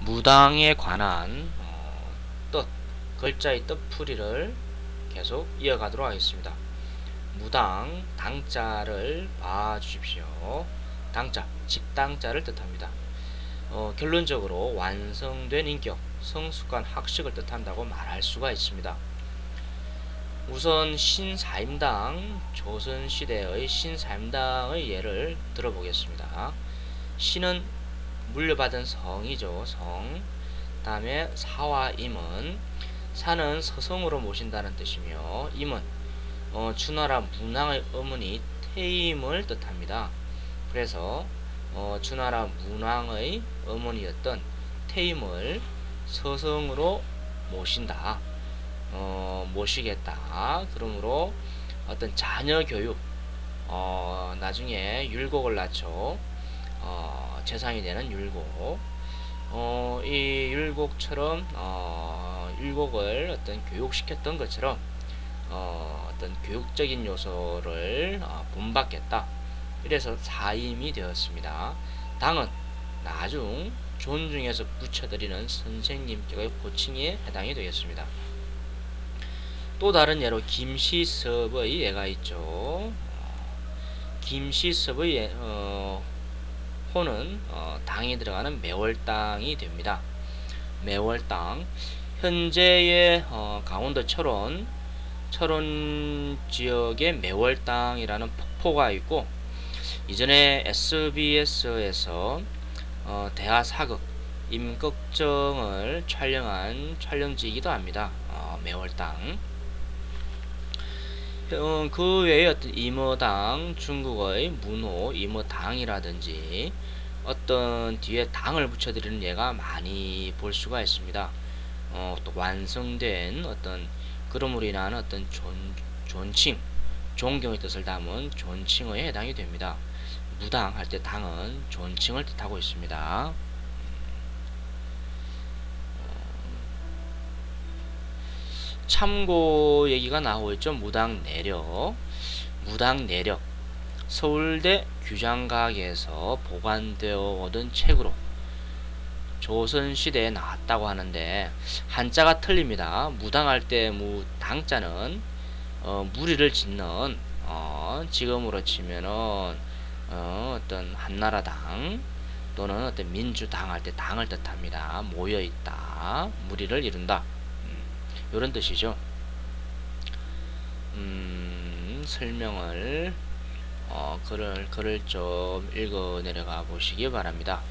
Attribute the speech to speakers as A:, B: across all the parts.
A: 무당에 관한 뜻, 글자의 뜻풀이를 계속 이어가도록 하겠습니다. 무당, 당자를 봐주십시오. 당자, 집당자를 뜻합니다. 결론적으로 완성된 인격, 성숙한 학식을 뜻한다고 말할 수가 있습니다. 우선 신사임당, 조선시대의 신사임당의 예를 들어보겠습니다. 신은 물려받은 성이죠. 성. 다음에 사와 임은, 사는 서성으로 모신다는 뜻이며, 임은 주나라 문왕의 어머니 태임을 뜻합니다. 그래서 주나라 문왕의 어머니였던 태임을 서성으로 모신다. 모시겠다. 그러므로 어떤 자녀 교육, 나중에 율곡을 낳죠. 재상이 되는 율곡. 이 율곡처럼 율곡을 어떤 교육시켰던 것처럼 어떤 교육적인 요소를 본받겠다. 이래서 사임이 되었습니다. 당은 나중 존중해서 붙여드리는 선생님격의 호칭에 해당이 되겠습니다. 또 다른 예로 김시섭의 예가 있죠. 김시섭의 호는 당이 들어가는 매월당이 됩니다. 매월당, 현재의 강원도 철원 지역에 매월당이라는 폭포가 있고, 이전에 SBS에서 대하사극 임꺽정을 촬영한 촬영지이기도 합니다. 매월당. 그 외에 어떤 임어당, 중국의 문호, 임어당이라든지 어떤 뒤에 당을 붙여드리는 예가 많이 볼 수가 있습니다. 또 완성된 어떤 그럼으로 인한 어떤 존칭, 존경의 뜻을 담은 존칭어에 해당이 됩니다. 무당 할 때 당은 존칭을 뜻하고 있습니다. 참고 얘기가 나오고 있죠. 무당 내력. 서울대 규장각에서 보관되어 오던 책으로 조선시대에 나왔다고 하는데, 한자가 틀립니다. 무당할 때 당자는 무리를 짓는, 지금으로 치면은 어떤 한나라당 또는 어떤 민주당 할 때 당을 뜻합니다. 모여있다, 무리를 이룬다, 이런 뜻이죠. 설명을 글을 좀 읽어 내려가 보시기 바랍니다.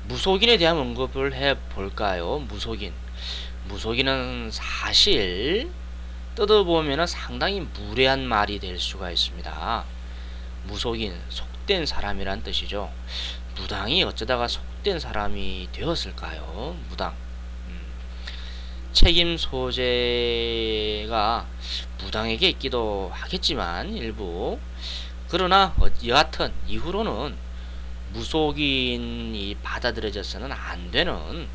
A: 무속인에 대한 언급을 해 볼까요? 무속인은 사실 뜯어보면 상당히 무례한 말이 될 수가 있습니다. 무속인, 속된 사람이란 뜻이죠. 무당이 어쩌다가 속된 사람이 되었을까요? 무당. 책임 소재가 무당에게 있기도 하겠지만 일부, 그러나 여하튼 이후로는 무속인이 받아들여져서는 안 되는,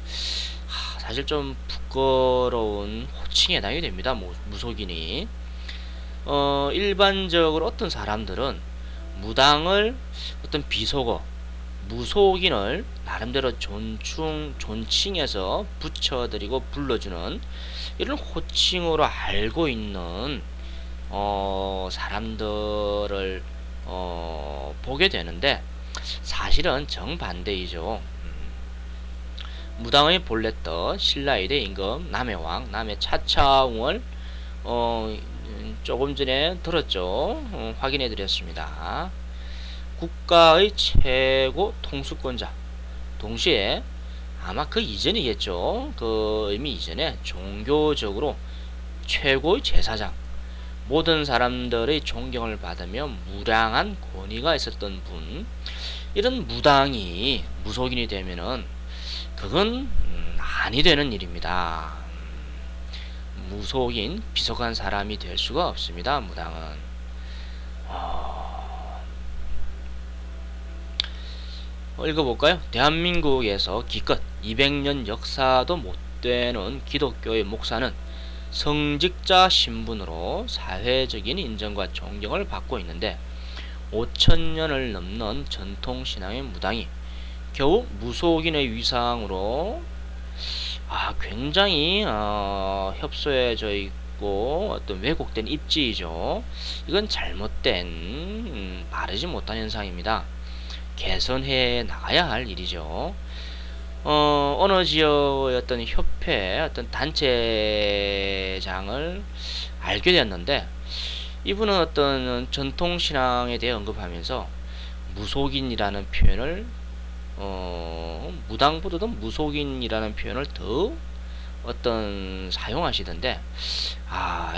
A: 사실 좀 부끄러운 호칭에 해당이 됩니다. 무속인이. 일반적으로 어떤 사람들은 무당을 어떤 비속어, 무속인을 나름대로 존칭해서 붙여드리고 불러주는 이런 호칭으로 알고 있는 사람들을 보게 되는데, 사실은 정반대이죠. 무당의 본래뜻, 신라시대 임금 남해왕, 남해 차차웅을 조금 전에 들었죠. 확인해 드렸습니다. 국가의 최고 통수권자, 동시에 아마 그 이전이겠죠. 그 의미 이전에 종교적으로 최고의 제사장, 모든 사람들의 존경을 받으며 무량한 권위가 있었던 분, 이런 무당이 무속인이 되면은 그건 아니 되는 일입니다. 무속인, 비속한 사람이 될 수가 없습니다. 무당은. 읽어볼까요? 대한민국에서 기껏 200년 역사도 못 되는 기독교의 목사는 성직자 신분으로 사회적인 인정과 존경을 받고 있는데, 5000년을 넘는 전통신앙의 무당이 겨우 무속인의 위상으로 굉장히 협소해져 있고 어떤 왜곡된 입지이죠. 이건 잘못된 바르지 못한 현상입니다. 개선해 나가야 할 일이죠. 어느 지역의 어떤 협회, 어떤 단체장을 알게 되었는데, 이분은 어떤 전통신앙에 대해 언급하면서 무속인이라는 표현을, 무당보다도 무속인이라는 표현을 더 어떤 사용하시던데,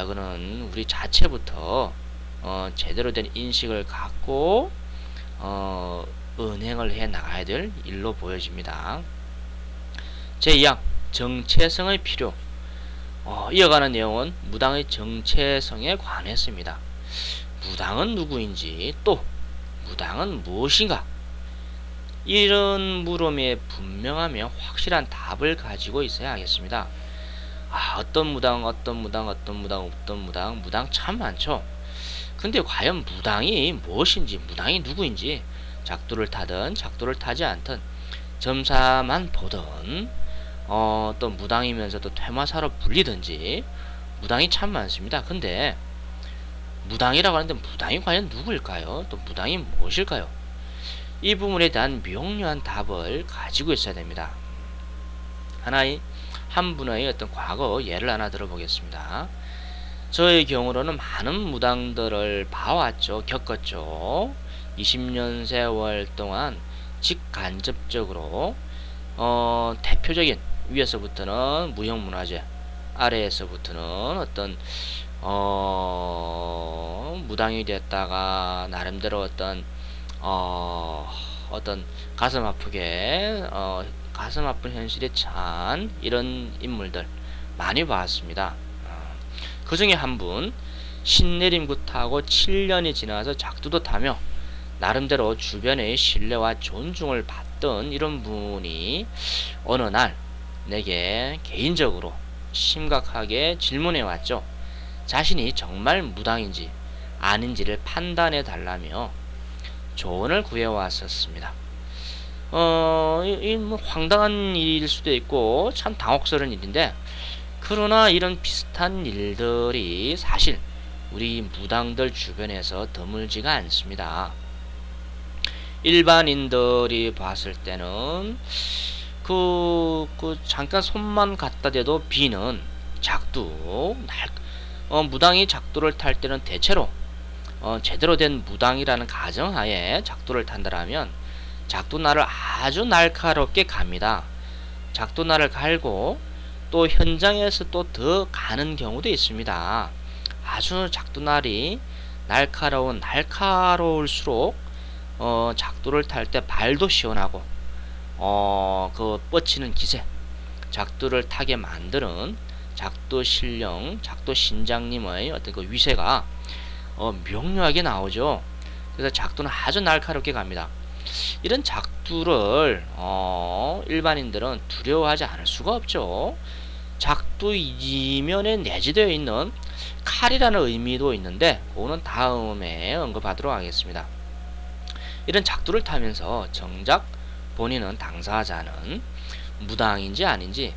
A: 이거는 우리 자체부터 제대로 된 인식을 갖고 은행을 해 나가야 될 일로 보여집니다. 제2항 정체성의 필요. 이어가는 내용은 무당의 정체성에 관했습니다. 무당은 누구인지, 또 무당은 무엇인가, 이런 물음에 분명하며 확실한 답을 가지고 있어야 하겠습니다. 어떤 무당, 무당 참 많죠. 근데 과연 무당이 무엇인지, 무당이 누구인지, 작두를 타든 작두를 타지 않든, 점사만 보든 또 무당이면서도 퇴마사로 불리든지 무당이 참 많습니다. 근데 무당이라고 하는데 무당이 과연 누구일까요? 또 무당이 무엇일까요? 이 부분에 대한 명료한 답을 가지고 있어야 됩니다. 한 분의 어떤 과거 예를 하나 들어보겠습니다. 저의 경우로는 많은 무당들을 봐왔죠. 겪었죠. 20년 세월 동안 직간접적으로 대표적인, 위에서부터는 무형문화재, 아래에서부터는 어떤 무당이 됐다가 나름대로 어떤 가슴 아픈 현실에 찬 이런 인물들 많이 봤습니다. 그 중에 한 분, 신내림구 타고 7년이 지나서 작두도 타며 나름대로 주변의 신뢰와 존중을 받던 이런 분이 어느 날 내게 개인적으로 심각하게 질문해 왔죠. 자신이 정말 무당인지 아닌지를 판단해 달라며 조언을 구해 왔었습니다. 뭐 황당한 일일 수도 있고 참 당혹스러운 일인데, 그러나 이런 비슷한 일들이 사실 우리 무당들 주변에서 드물지가 않습니다. 일반인들이 봤을 때는 잠깐 손만 갖다 대도 비는 작두, 무당이 작두를 탈 때는 대체로 제대로 된 무당이라는 가정하에 작두를 탄다라면 작두날을 아주 날카롭게 갑니다. 작두날을 갈고 또 현장에서 또 더 가는 경우도 있습니다. 아주 작두날이 날카로울수록 작두를 탈 때 발도 시원하고 그 뻗치는 기세, 작두를 타게 만드는 작두 신령, 작두 신장님의 어떤 그 위세가 명료하게 나오죠. 그래서 작두는 아주 날카롭게 갑니다. 이런 작두를 일반인들은 두려워하지 않을 수가 없죠. 작두 이면에 내재되어 있는 칼이라는 의미도 있는데, 그거는 다음에 언급하도록 하겠습니다. 이런 작두를 타면서 정작 본인은, 당사자는 무당인지 아닌지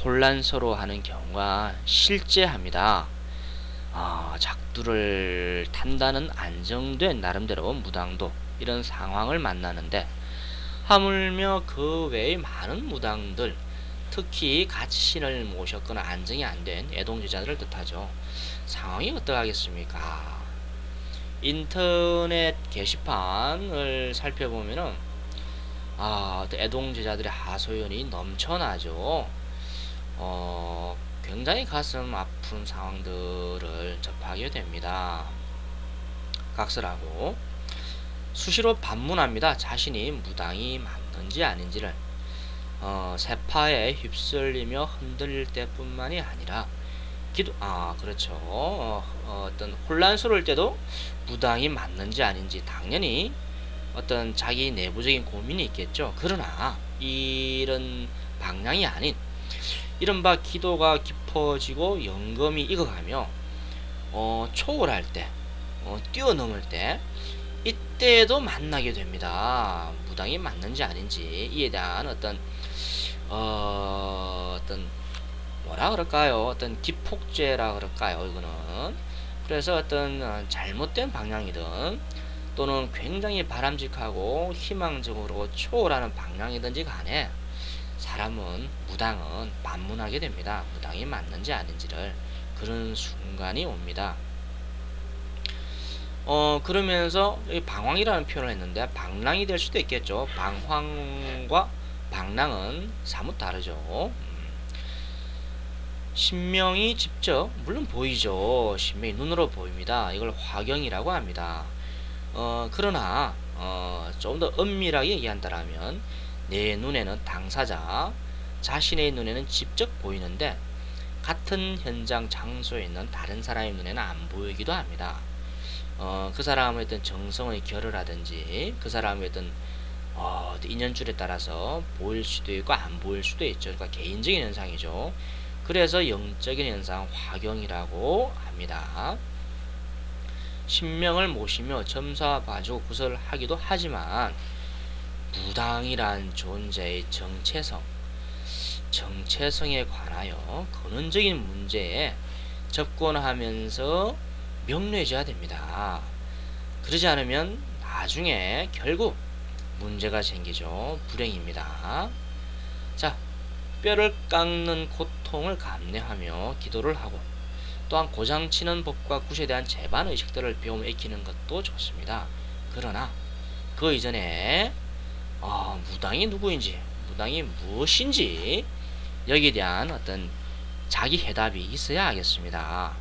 A: 혼란스러워하는 경우가 실제합니다. 작두를 탄다는 안정된 나름대로 무당도 이런 상황을 만나는데, 하물며 그 외의 많은 무당들, 특히 같이 신을 모셨거나 안정이 안 된 애동제자들을 뜻하죠. 상황이 어떠하겠습니까? 인터넷 게시판을 살펴보면은 애동제자들의 하소연이 넘쳐나죠. 굉장히 가슴 아픈 상황들을 접하게 됩니다. 각설하고 수시로 반문합니다. 자신이 무당이 맞는지 아닌지를. 세파에 휩쓸리며 흔들릴 때뿐만이 아니라 그렇죠. 어떤 혼란스러울 때도 무당이 맞는지 아닌지 당연히 어떤 자기 내부적인 고민이 있겠죠. 그러나 이런 방향이 아닌, 이른바 기도가 깊어지고 영검이 익어가며 초월할 때, 뛰어넘을 때, 이때에도 만나게 됩니다. 무당이 맞는지 아닌지 이에 대한 어떤 뭐라 그럴까요? 어떤 기폭제라 그럴까요? 이거는 그래서 어떤 잘못된 방향이든 또는 굉장히 바람직하고 희망적으로 초월하는 방향이든지 간에 사람은 무당은 반문하게 됩니다. 무당이 맞는지 아닌지를 그런 순간이 옵니다. 그러면서 이 방황이라는 표현을 했는데 방랑이 될 수도 있겠죠. 방황과 방랑은 사뭇 다르죠. 신명이 직접 물론 보이죠. 신명이 눈으로 보입니다. 이걸 화경이라고 합니다. 그러나 좀 더 엄밀하게 얘기한다면 내 눈에는 당사자 자신의 눈에는 직접 보이는데 같은 현장 장소에 있는 다른 사람의 눈에는 안 보이기도 합니다. 그 사람의 어떤 정성의 결여라든지 그 사람의 어떤 인연줄에 따라서 보일 수도 있고 안 보일 수도 있죠. 그러니까 개인적인 현상이죠. 그래서 영적인 현상 화경이라고 합니다. 신명을 모시며 점사 봐주고 구설하기도 하지만 무당이란 존재의 정체성에 관하여 근원적인 문제에 접근하면서 명료해져야 됩니다. 그러지 않으면 나중에 결국 문제가 생기죠. 불행입니다. 자, 뼈를 깎는 고통을 감내하며 기도를 하고 또한 고장치는 법과 굿에 대한 재반 의식들을 배우며 익히는 것도 좋습니다. 그러나 그 이전에 무당이 누구인지 무당이 무엇인지 여기에 대한 어떤 자기 해답이 있어야 하겠습니다.